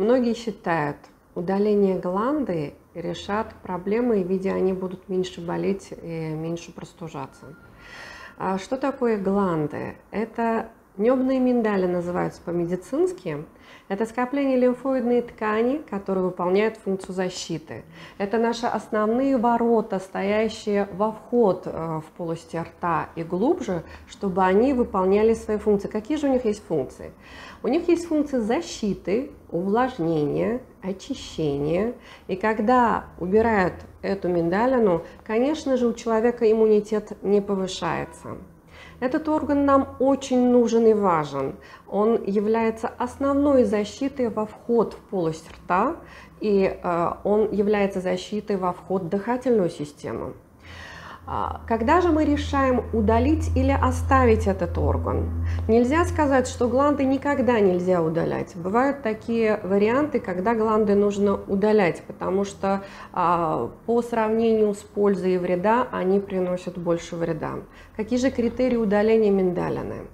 Многие считают, удаление гланды решат проблемы, видя они будут меньше болеть и меньше простужаться. Что такое гланды? Это небные миндали, называются по-медицински. Это скопление лимфоидной ткани, которые выполняют функцию защиты. Это наши основные ворота, стоящие во вход в полости рта и глубже, чтобы они выполняли свои функции. Какие же у них есть функции? У них есть функции защиты, увлажнения, очищения. И когда убирают эту миндалину, конечно же, у человека иммунитет не повышается. Этот орган нам очень нужен и важен. Он является основной защитой во вход в полость рта, и он является защитой во вход в дыхательную систему. Когда же мы решаем удалить или оставить этот орган? Нельзя сказать, что гланды никогда нельзя удалять. Бывают такие варианты, когда гланды нужно удалять, потому что по сравнению с пользой и вреда они приносят больше вреда. Какие же критерии удаления миндалины?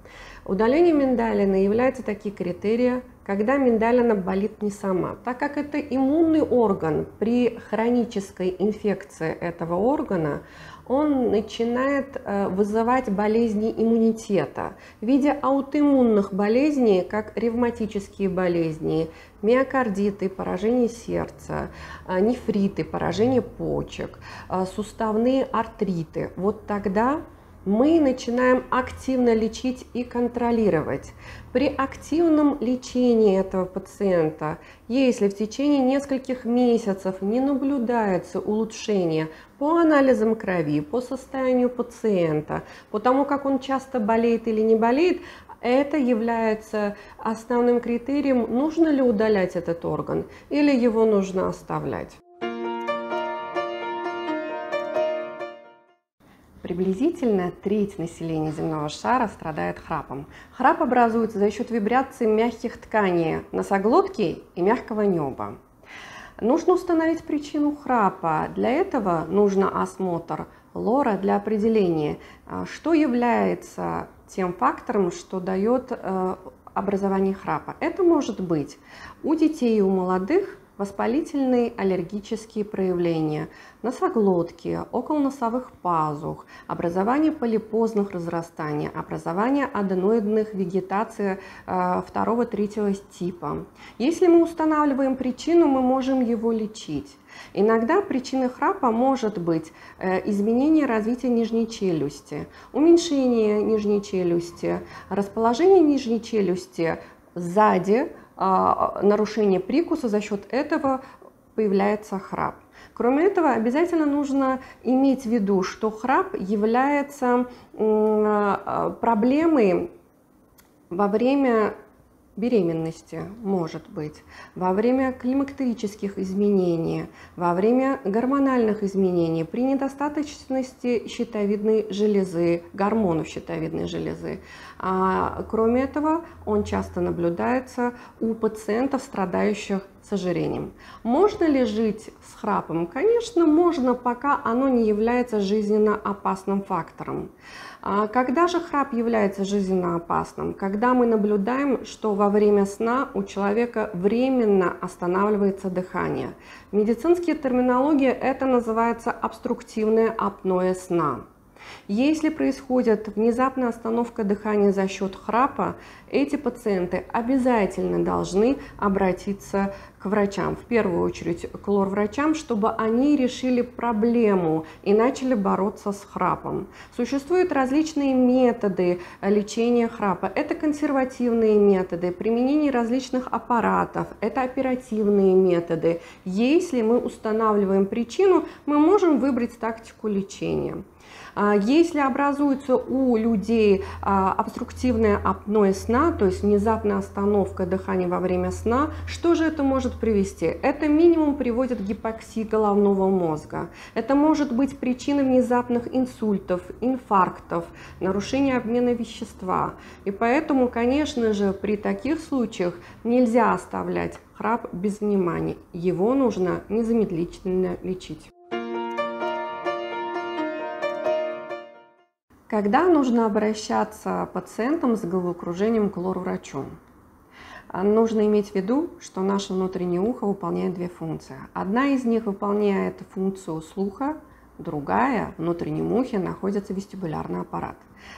Удаление миндалины является такие критерии, когда миндалина болит не сама. Так как это иммунный орган, при хронической инфекции этого органа он начинает вызывать болезни иммунитета в виде аутоиммунных болезней, как ревматические болезни, миокардиты, поражение сердца, нефриты, поражение почек, суставные артриты. Вот тогда мы начинаем активно лечить и контролировать. При активном лечении этого пациента, если в течение нескольких месяцев не наблюдается улучшение по анализам крови, по состоянию пациента, по тому, как он часто болеет или не болеет, это является основным критерием, нужно ли удалять этот орган или его нужно оставлять. Приблизительно треть населения земного шара страдает храпом. Храп образуется за счет вибрации мягких тканей носоглотки и мягкого неба. Нужно установить причину храпа. Для этого нужно осмотр лора для определения, что является тем фактором, что дает образование храпа. Это может быть у детей и у молодых воспалительные аллергические проявления носоглотки, околоносовых пазух, образование полипозных разрастаний, образование аденоидных вегетаций 2-3 типа. Если мы устанавливаем причину, мы можем его лечить. Иногда причиной храпа может быть изменение развития нижней челюсти, уменьшение нижней челюсти, расположение нижней челюсти сзади, нарушение прикуса, за счет этого появляется храп. Кроме этого, обязательно нужно иметь в виду, что храп является проблемой во время беременности, может быть, во время климактерических изменений, во время гормональных изменений, при недостаточности щитовидной железы, гормонов щитовидной железы. Кроме этого, он часто наблюдается у пациентов, страдающих с ожирением. Можно ли жить с храпом? Конечно, можно, пока оно не является жизненно опасным фактором. Когда же храп является жизненно опасным? Когда мы наблюдаем, что во время сна у человека временно останавливается дыхание. В медицинской терминологии это называется обструктивное апноэ сна. Если происходит внезапная остановка дыхания за счет храпа, эти пациенты обязательно должны обратиться к врачам, в первую очередь к лор-врачам, чтобы они решили проблему и начали бороться с храпом. Существуют различные методы лечения храпа. Это консервативные методы, применение различных аппаратов, это оперативные методы. Если мы устанавливаем причину, мы можем выбрать тактику лечения. Если образуется у людей обструктивное апноэ сна, то есть внезапная остановка дыхания во время сна, что же это может привести? Это минимум приводит к гипоксии головного мозга. Это может быть причиной внезапных инсультов, инфарктов, нарушения обмена вещества. И поэтому, конечно же, при таких случаях нельзя оставлять храп без внимания. Его нужно незамедлительно лечить. Когда нужно обращаться пациентам с головокружением к лор-врачу? Нужно иметь в виду, что наше внутреннее ухо выполняет две функции. Одна из них выполняет функцию слуха, другая, в внутреннем ухе, находится вестибулярный аппарат,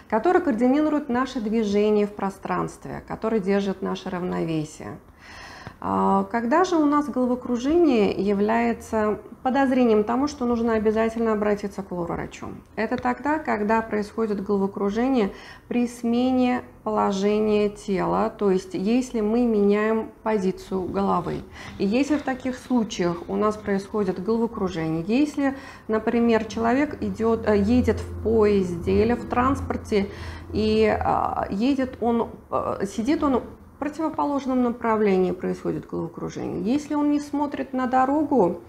который координирует наши движения в пространстве, который держит наше равновесие. Когда же у нас головокружение является подозрением тому, что нужно обязательно обратиться к лор-врачу? Это тогда, когда происходит головокружение при смене положения тела, то есть если мы меняем позицию головы. И если в таких случаях у нас происходит головокружение, если, например, человек едет в поезде или в транспорте, и сидит он в противоположном направлении, происходит головокружение. Если он не смотрит на дорогу,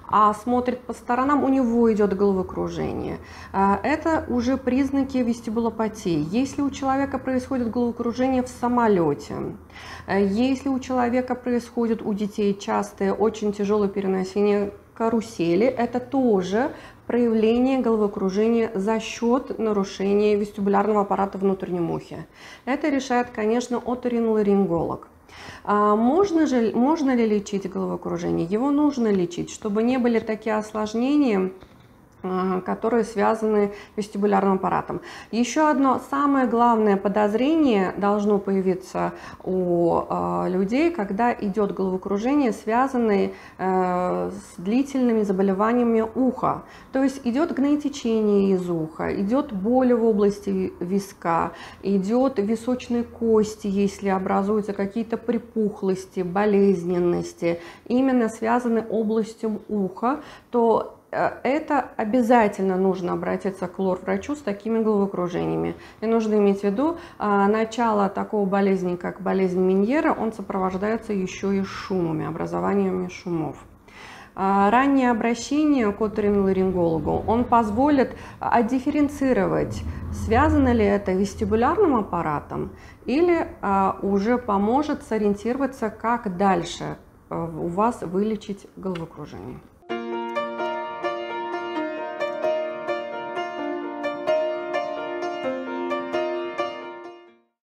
а смотрит по сторонам, у него идет головокружение. Это уже признаки вестибулопатии. Если у человека происходит головокружение в самолете, если у человека происходит у детей частое, очень тяжелое переносение карусели, это тоже проявление головокружения за счет нарушения вестибулярного аппарата в внутреннем ухе. Это решает, конечно, оториноларинголог. Можно ли лечить головокружение? Его нужно лечить, чтобы не были такие осложнения, которые связаны с вестибулярным аппаратом. Еще одно самое главное подозрение должно появиться у людей, когда идет головокружение, связанное с длительными заболеваниями уха. То есть идет гноетечение из уха, идет боль в области виска, идет височной кости, если образуются какие-то припухлости, болезненности, именно связаны областью уха, то это обязательно нужно обратиться к лор-врачу с такими головокружениями. И нужно иметь в виду, начало такого болезни, как болезнь Меньера, он сопровождается еще и шумами, образованиями шумов. Раннее обращение к оториноларингологу, он позволит отдифференцировать, связано ли это с вестибулярным аппаратом или уже поможет сориентироваться, как дальше у вас вылечить головокружение.